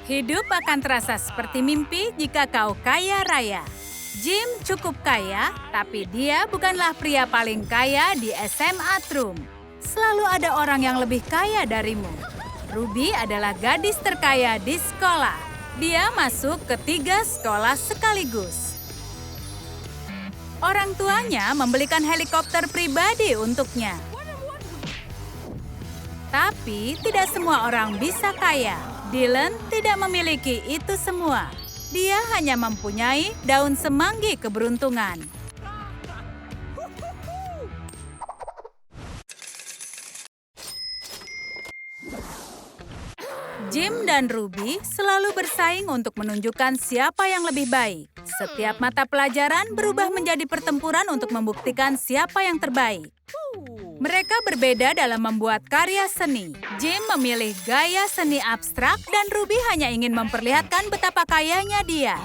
Hidup akan terasa seperti mimpi jika kau kaya raya. Jim cukup kaya, tapi dia bukanlah pria paling kaya di SMA Trum. Selalu ada orang yang lebih kaya darimu. Ruby adalah gadis terkaya di sekolah. Dia masuk ke 3 sekolah sekaligus. Orang tuanya membelikan helikopter pribadi untuknya. Tapi tidak semua orang bisa kaya. Dylan tidak memiliki itu semua. Dia hanya mempunyai daun semanggi keberuntungan. Jim dan Ruby selalu bersaing untuk menunjukkan siapa yang lebih baik. Setiap mata pelajaran berubah menjadi pertempuran untuk membuktikan siapa yang terbaik. Mereka berbeda dalam membuat karya seni. Jim memilih gaya seni abstrak dan Ruby hanya ingin memperlihatkan betapa kayanya dia.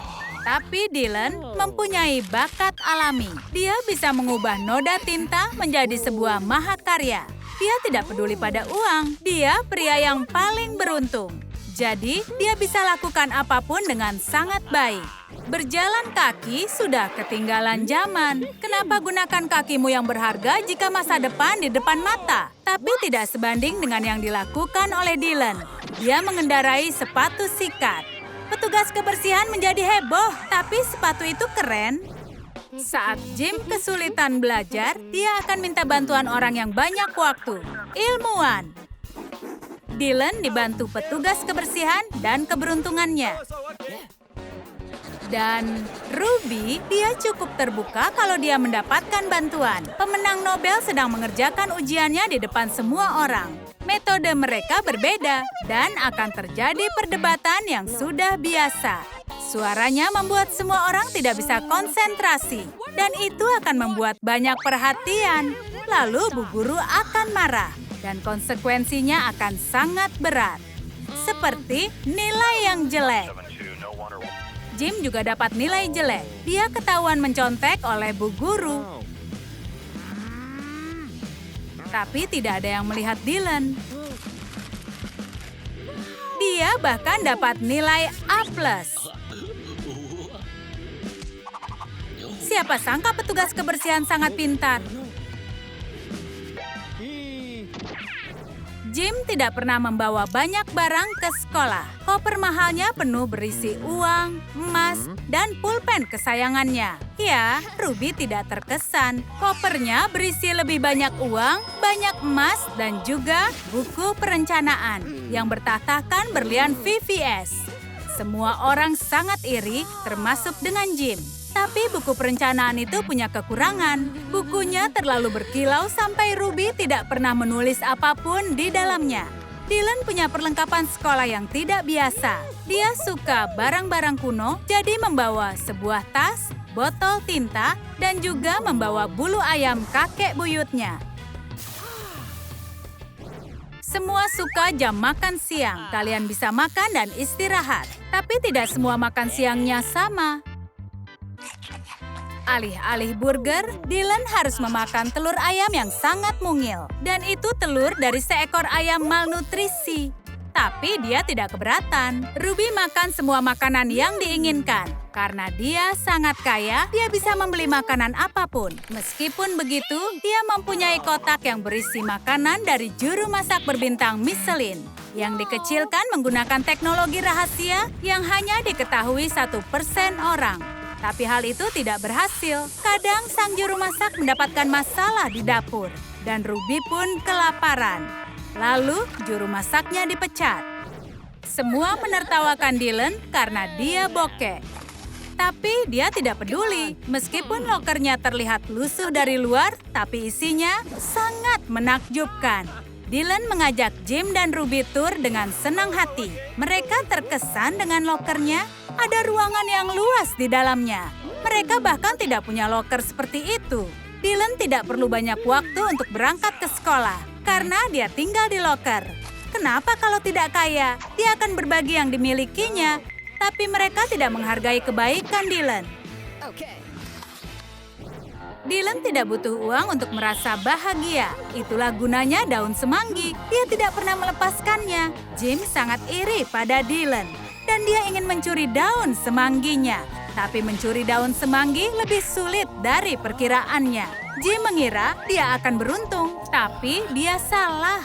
Tapi Dylan mempunyai bakat alami. Dia bisa mengubah noda tinta menjadi sebuah mahakarya. Dia tidak peduli pada uang. Dia pria yang paling beruntung. Jadi, dia bisa lakukan apapun dengan sangat baik. Berjalan kaki sudah ketinggalan zaman. Kenapa gunakan kakimu yang berharga jika masa depan di depan mata? Tapi tidak sebanding dengan yang dilakukan oleh Dylan. Dia mengendarai sepatu sikat. Petugas kebersihan menjadi heboh, tapi sepatu itu keren. Saat Jim kesulitan belajar, dia akan minta bantuan orang yang banyak waktu. Ilmuwan. Dylan dibantu petugas kebersihan dan keberuntungannya. Dan Ruby, dia cukup terbuka kalau dia mendapatkan bantuan. Pemenang Nobel sedang mengerjakan ujiannya di depan semua orang. Metode mereka berbeda dan akan terjadi perdebatan yang sudah biasa. Suaranya membuat semua orang tidak bisa konsentrasi. Dan itu akan membuat banyak perhatian. Lalu Bu Guru akan marah. Dan konsekuensinya akan sangat berat. Seperti nilai yang jelek. Jim juga dapat nilai jelek. Dia ketahuan mencontek oleh Bu Guru. Tapi tidak ada yang melihat Dylan. Dia bahkan dapat nilai A+. Siapa sangka petugas kebersihan sangat pintar. Jim tidak pernah membawa banyak barang ke sekolah. Koper mahalnya penuh berisi uang, emas, dan pulpen kesayangannya. Ya, Ruby tidak terkesan. Kopernya berisi lebih banyak uang, banyak emas, dan juga buku perencanaan yang bertatakan berlian VVS. Semua orang sangat iri, termasuk dengan Jim. Tapi buku perencanaan itu punya kekurangan. Bukunya terlalu berkilau sampai Ruby tidak pernah menulis apapun di dalamnya. Dylan punya perlengkapan sekolah yang tidak biasa. Dia suka barang-barang kuno, jadi membawa sebuah tas, botol tinta, dan juga membawa bulu ayam kakek buyutnya. Semua suka jam makan siang. Kalian bisa makan dan istirahat. Tapi tidak semua makan siangnya sama. Alih-alih burger, Dylan harus memakan telur ayam yang sangat mungil. Dan itu telur dari seekor ayam malnutrisi. Tapi dia tidak keberatan. Ruby makan semua makanan yang diinginkan. Karena dia sangat kaya, dia bisa membeli makanan apapun. Meskipun begitu, dia mempunyai kotak yang berisi makanan dari juru masak berbintang Michelin. Yang dikecilkan menggunakan teknologi rahasia yang hanya diketahui 1% orang. Tapi hal itu tidak berhasil. Kadang sang juru masak mendapatkan masalah di dapur. Dan Ruby pun kelaparan. Lalu juru masaknya dipecat. Semua menertawakan Dylan karena dia bokeh. Tapi dia tidak peduli. Meskipun lokernya terlihat lusuh dari luar, tapi isinya sangat menakjubkan. Dylan mengajak Jim dan Ruby tur dengan senang hati. Mereka terkesan dengan lokernya. Ada ruangan yang luas di dalamnya. Mereka bahkan tidak punya loker seperti itu. Dylan tidak perlu banyak waktu untuk berangkat ke sekolah karena dia tinggal di loker. Kenapa kalau tidak kaya? Dia akan berbagi yang dimilikinya. Tapi mereka tidak menghargai kebaikan Dylan. Dylan tidak butuh uang untuk merasa bahagia. Itulah gunanya daun semanggi. Dia tidak pernah melepaskannya. Jim sangat iri pada Dylan. dan dia ingin mencuri daun semangginya. Tapi mencuri daun semanggi lebih sulit dari perkiraannya. Jim mengira dia akan beruntung, tapi dia salah.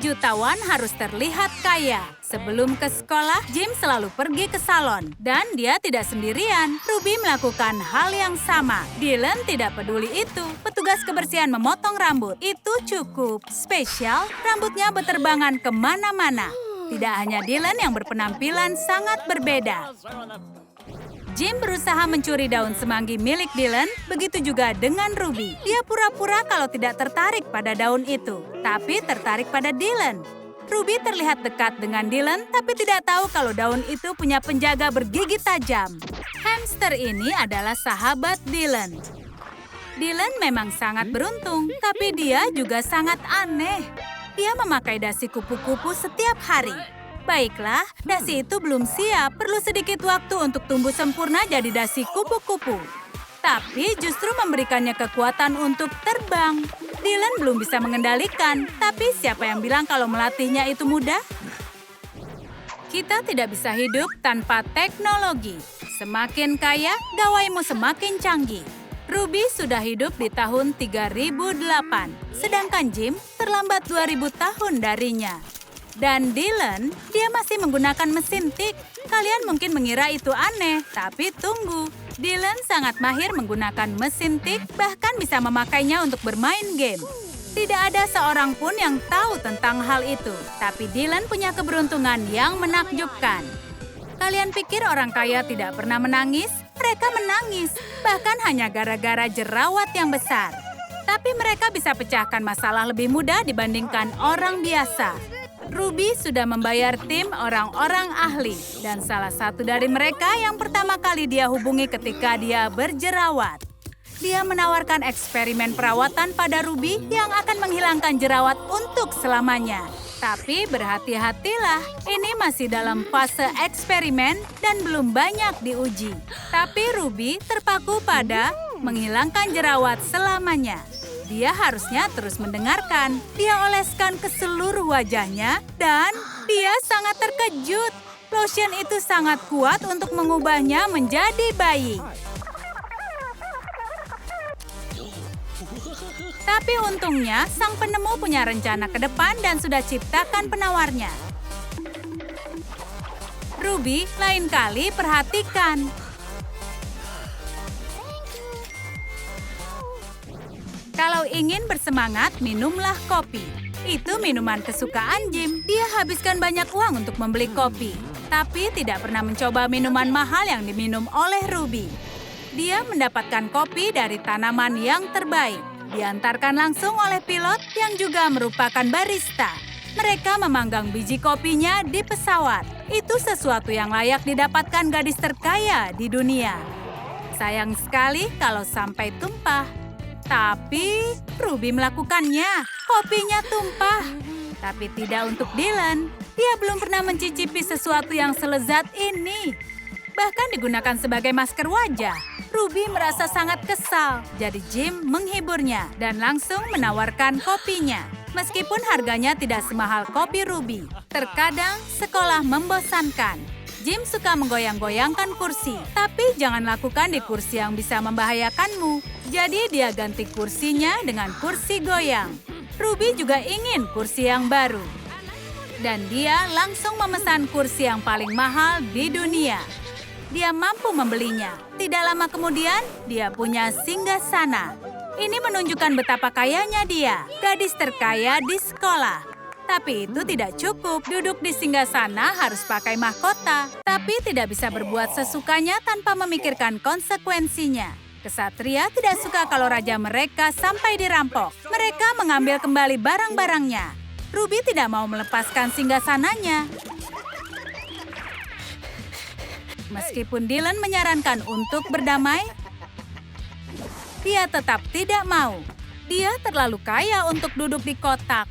Jutawan harus terlihat kaya. Sebelum ke sekolah, Jim selalu pergi ke salon. Dan dia tidak sendirian. Ruby melakukan hal yang sama. Dylan tidak peduli itu. Petugas kebersihan memotong rambut. Itu cukup spesial. Rambutnya berterbangan kemana-mana. Tidak hanya Dylan yang berpenampilan sangat berbeda. Jim berusaha mencuri daun semanggi milik Dylan, begitu juga dengan Ruby. Dia pura-pura kalau tidak tertarik pada daun itu, tapi tertarik pada Dylan. Ruby terlihat dekat dengan Dylan, tapi tidak tahu kalau daun itu punya penjaga bergigi tajam. Hamster ini adalah sahabat Dylan. Dylan memang sangat beruntung, tapi dia juga sangat aneh. Dia memakai dasi kupu-kupu setiap hari. Baiklah, dasi itu belum siap. Perlu sedikit waktu untuk tumbuh sempurna jadi dasi kupu-kupu. Tapi justru memberikannya kekuatan untuk terbang. Dylan belum bisa mengendalikan, tapi siapa yang bilang kalau melatihnya itu mudah? Kita tidak bisa hidup tanpa teknologi. Semakin kaya, gawaimu semakin canggih. Ruby sudah hidup di tahun 3008, sedangkan Jim terlambat 2000 tahun darinya. Dan Dylan, dia masih menggunakan mesin tik. Kalian mungkin mengira itu aneh, tapi tunggu. Dylan sangat mahir menggunakan mesin tik, bahkan bisa memakainya untuk bermain game. Tidak ada seorang pun yang tahu tentang hal itu, tapi Dylan punya keberuntungan yang menakjubkan. Kalian pikir orang kaya tidak pernah menangis? Mereka menangis, bahkan hanya gara-gara jerawat yang besar. Tapi mereka bisa pecahkan masalah lebih mudah dibandingkan orang biasa. Ruby sudah membayar tim orang-orang ahli, dan salah satu dari mereka yang pertama kali dia hubungi ketika dia berjerawat. Dia menawarkan eksperimen perawatan pada Ruby yang akan menghilangkan jerawat untuk selamanya. Tapi berhati-hatilah, ini masih dalam fase eksperimen dan belum banyak diuji. Tapi Ruby terpaku pada menghilangkan jerawat selamanya. Dia harusnya terus mendengarkan. Dia oleskan ke seluruh wajahnya dan dia sangat terkejut. Lotion itu sangat kuat untuk mengubahnya menjadi bayi. Tapi untungnya, sang penemu punya rencana ke depan dan sudah ciptakan penawarnya. Ruby, lain kali perhatikan. Kalau ingin bersemangat, minumlah kopi. Itu minuman kesukaan Jim. Dia habiskan banyak uang untuk membeli kopi. Tapi tidak pernah mencoba minuman mahal yang diminum oleh Ruby. Dia mendapatkan kopi dari tanaman yang terbaik. Diantarkan langsung oleh pilot yang juga merupakan barista. Mereka memanggang biji kopinya di pesawat. Itu sesuatu yang layak didapatkan gadis terkaya di dunia. Sayang sekali kalau sampai tumpah. Tapi Ruby melakukannya. Kopinya tumpah. Tapi tidak untuk Dylan. Dia belum pernah mencicipi sesuatu yang selezat ini. Bahkan digunakan sebagai masker wajah. Ruby merasa sangat kesal. Jadi Jim menghiburnya dan langsung menawarkan kopinya. Meskipun harganya tidak semahal kopi Ruby. Terkadang sekolah membosankan. Jim suka menggoyang-goyangkan kursi, tapi jangan lakukan di kursi yang bisa membahayakanmu. Jadi dia ganti kursinya dengan kursi goyang. Ruby juga ingin kursi yang baru. Dan dia langsung memesan kursi yang paling mahal di dunia. Dia mampu membelinya. Tidak lama kemudian, dia punya singgasana. Ini menunjukkan betapa kayanya dia, gadis terkaya di sekolah. Tapi itu tidak cukup. Duduk di singgasana harus pakai mahkota. Tapi tidak bisa berbuat sesukanya tanpa memikirkan konsekuensinya. Kesatria tidak suka kalau raja mereka sampai dirampok. Mereka mengambil kembali barang-barangnya. Ruby tidak mau melepaskan singgasananya. Meskipun Dylan menyarankan untuk berdamai, dia tetap tidak mau. Dia terlalu kaya untuk duduk di kotak.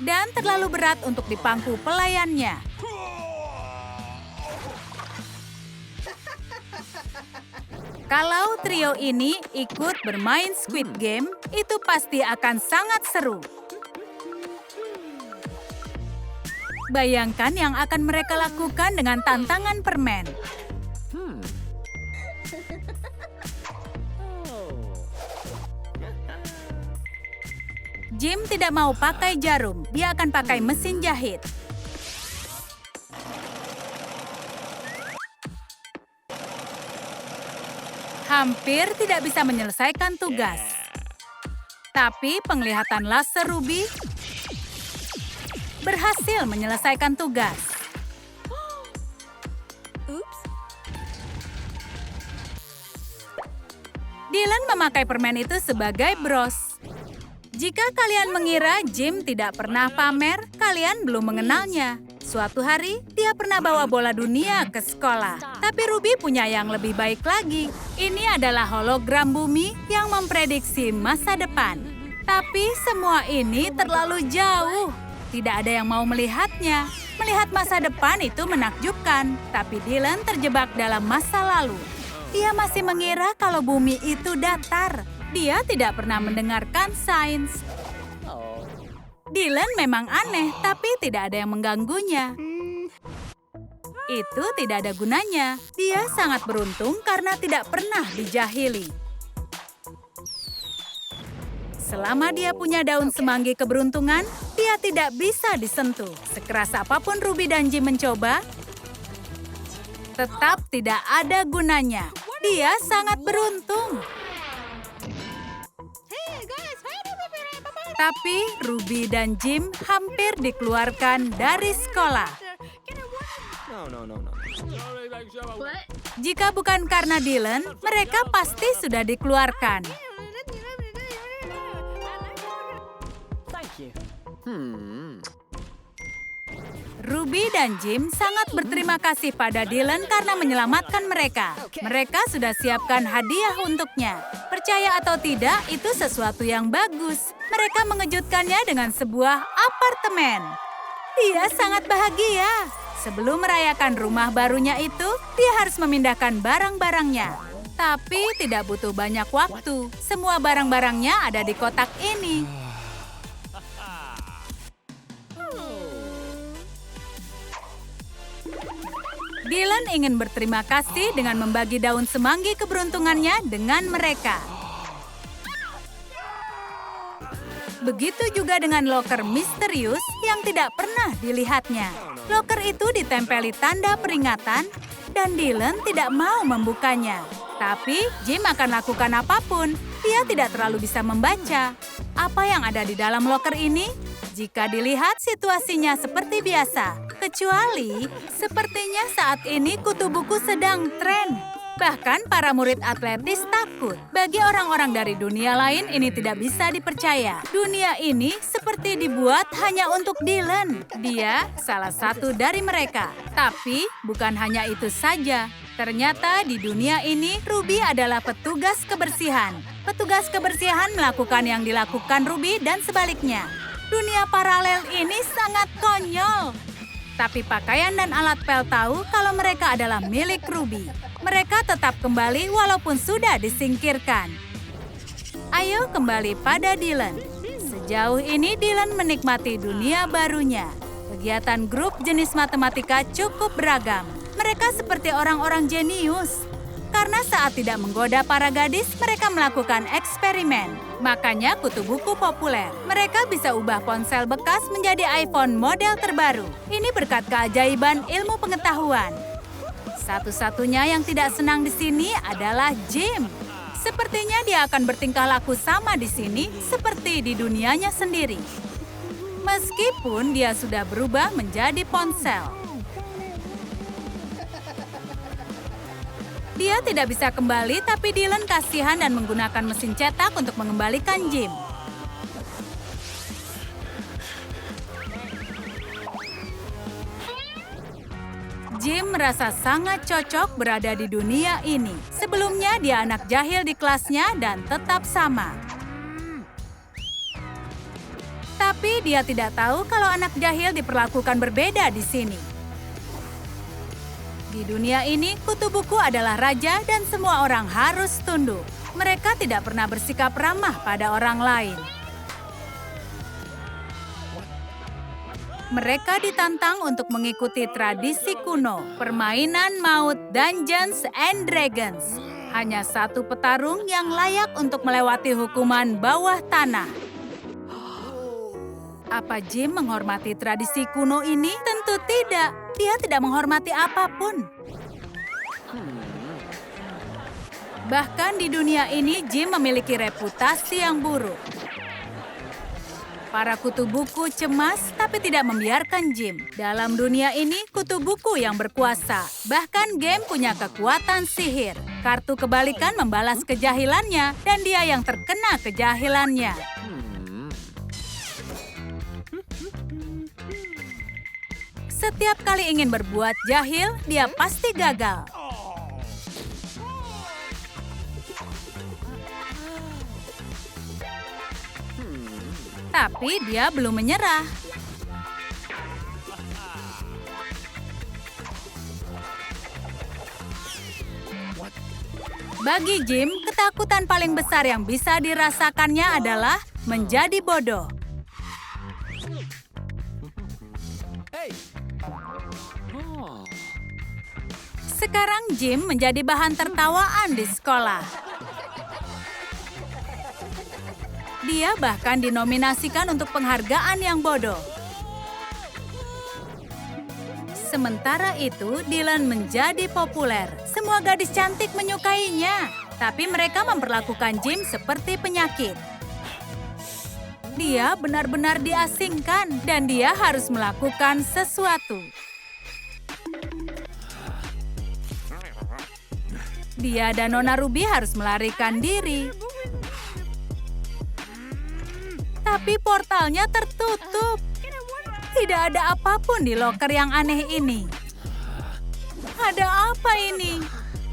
Dan terlalu berat untuk dipangku pelayannya. Kalau trio ini ikut bermain Squid Game, itu pasti akan sangat seru. Bayangkan yang akan mereka lakukan dengan tantangan permen. Jim tidak mau pakai jarum, dia akan pakai mesin jahit. Hampir tidak bisa menyelesaikan tugas. Tapi penglihatan laser Ruby berhasil menyelesaikan tugas. Dylan memakai permen itu sebagai bros. Jika kalian mengira Jim tidak pernah pamer, kalian belum mengenalnya. Suatu hari, dia pernah bawa bola dunia ke sekolah. Tapi Ruby punya yang lebih baik lagi. Ini adalah hologram bumi yang memprediksi masa depan. Tapi semua ini terlalu jauh. Tidak ada yang mau melihatnya. Melihat masa depan itu menakjubkan. Tapi Dylan terjebak dalam masa lalu. Dia masih mengira kalau bumi itu datar. Dia tidak pernah mendengarkan sains. Dylan memang aneh, tapi tidak ada yang mengganggunya. Itu tidak ada gunanya. Dia sangat beruntung karena tidak pernah dijahili. Selama dia punya daun semanggi keberuntungan, dia tidak bisa disentuh. Sekeras apapun Ruby dan Jim mencoba, tetap tidak ada gunanya. Dia sangat beruntung. Tapi Ruby dan Jim hampir dikeluarkan dari sekolah. Jika bukan karena Dylan, mereka pasti sudah dikeluarkan. Ruby dan Jim sangat berterima kasih pada Dylan karena menyelamatkan mereka. Mereka sudah siapkan hadiah untuknya. Percaya atau tidak, itu sesuatu yang bagus. Mereka mengejutkannya dengan sebuah apartemen. Dia sangat bahagia. Sebelum merayakan rumah barunya itu, dia harus memindahkan barang-barangnya. Tapi tidak butuh banyak waktu. Semua barang-barangnya ada di kotak ini. Dylan ingin berterima kasih dengan membagi daun semanggi keberuntungannya dengan mereka. Begitu juga dengan loker misterius yang tidak pernah dilihatnya. Loker itu ditempeli tanda peringatan dan Dylan tidak mau membukanya. Tapi Jim akan lakukan apapun. Dia tidak terlalu bisa membaca. Apa yang ada di dalam loker ini? Jika dilihat situasinya seperti biasa. Kecuali sepertinya saat ini kutu buku sedang tren. Bahkan para murid atletis takut. Bagi orang-orang dari dunia lain ini tidak bisa dipercaya. Dunia ini seperti dibuat hanya untuk Dylan. Dia salah satu dari mereka. Tapi bukan hanya itu saja. Ternyata di dunia ini Ruby adalah petugas kebersihan. Petugas kebersihan melakukan yang dilakukan Ruby dan sebaliknya. Dunia paralel ini sangat konyol. Tapi pakaian dan alat pel tahu kalau mereka adalah milik Ruby. Mereka tetap kembali walaupun sudah disingkirkan. Ayo kembali pada Dylan. Sejauh ini Dylan menikmati dunia barunya. Kegiatan grup jenis matematika cukup beragam. Mereka seperti orang-orang jenius. Karena saat tidak menggoda para gadis, mereka melakukan eksperimen. Makanya kutu buku populer. Mereka bisa ubah ponsel bekas menjadi iPhone model terbaru. Ini berkat keajaiban ilmu pengetahuan. Satu-satunya yang tidak senang di sini adalah Jim. Sepertinya dia akan bertingkah laku sama di sini seperti di dunianya sendiri. Meskipun dia sudah berubah menjadi ponsel. Dia tidak bisa kembali, tapi Dylan kasihan dan menggunakan mesin cetak untuk mengembalikan Jim. Jim merasa sangat cocok berada di dunia ini. Sebelumnya dia anak jahil di kelasnya dan tetap sama. Tapi dia tidak tahu kalau anak jahil diperlakukan berbeda di sini. Di dunia ini, kutu buku adalah raja dan semua orang harus tunduk. Mereka tidak pernah bersikap ramah pada orang lain. Mereka ditantang untuk mengikuti tradisi kuno, permainan maut Dungeons and Dragons. Hanya satu petarung yang layak untuk melewati hukuman bawah tanah. Apa Jim menghormati tradisi kuno ini? Tentu tidak. Dia tidak menghormati apapun. Bahkan di dunia ini, Jim memiliki reputasi yang buruk. Para kutu buku cemas tapi tidak membiarkan Jim. Dalam dunia ini, kutu buku yang berkuasa. Bahkan game punya kekuatan sihir. Kartu kebalikan membalas kejahilannya dan dia yang terkena kejahilannya. Setiap kali ingin berbuat jahil, dia pasti gagal. Tapi dia belum menyerah. Bagi Jim, ketakutan paling besar yang bisa dirasakannya adalah menjadi bodoh. Sekarang Jim menjadi bahan tertawaan di sekolah. Dia bahkan dinominasikan untuk penghargaan yang bodoh. Sementara itu, Dylan menjadi populer. Semua gadis cantik menyukainya, tapi mereka memperlakukan Jim seperti penyakit. Dia benar-benar diasingkan dan dia harus melakukan sesuatu. Dia dan Nona Ruby harus melarikan diri. Tapi portalnya tertutup. Tidak ada apapun di loker yang aneh ini. Ada apa ini?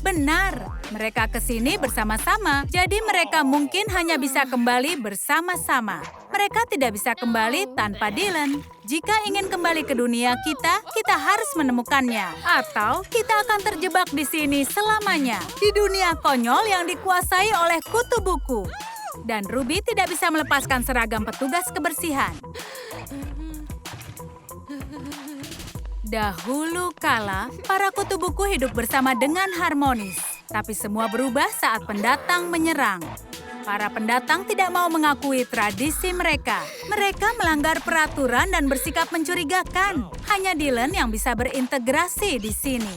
Benar, mereka ke sini bersama-sama. Jadi mereka mungkin hanya bisa kembali bersama-sama. Mereka tidak bisa kembali tanpa Dylan. Jika ingin kembali ke dunia kita, kita harus menemukannya. Atau kita akan terjebak di sini selamanya. Di dunia konyol yang dikuasai oleh kutu buku. Dan Ruby tidak bisa melepaskan seragam petugas kebersihan. Dahulu kala, para kutu buku hidup bersama dengan harmonis. Tapi semua berubah saat pendatang menyerang. Para pendatang tidak mau mengakui tradisi mereka. Mereka melanggar peraturan dan bersikap mencurigakan. Hanya Dylan yang bisa berintegrasi di sini.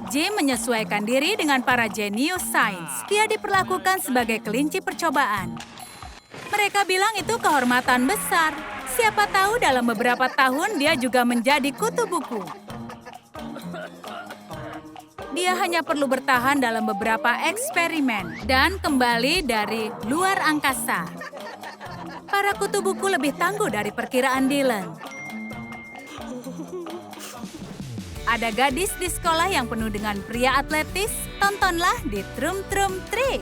Jim menyesuaikan diri dengan para jenius sains. Dia diperlakukan sebagai kelinci percobaan. Mereka bilang itu kehormatan besar. Siapa tahu dalam beberapa tahun dia juga menjadi kutu buku. Dia hanya perlu bertahan dalam beberapa eksperimen dan kembali dari luar angkasa. Para kutu buku lebih tangguh dari perkiraan Dylan. Ada gadis di sekolah yang penuh dengan pria atletis, tontonlah di Trum Trum Tree.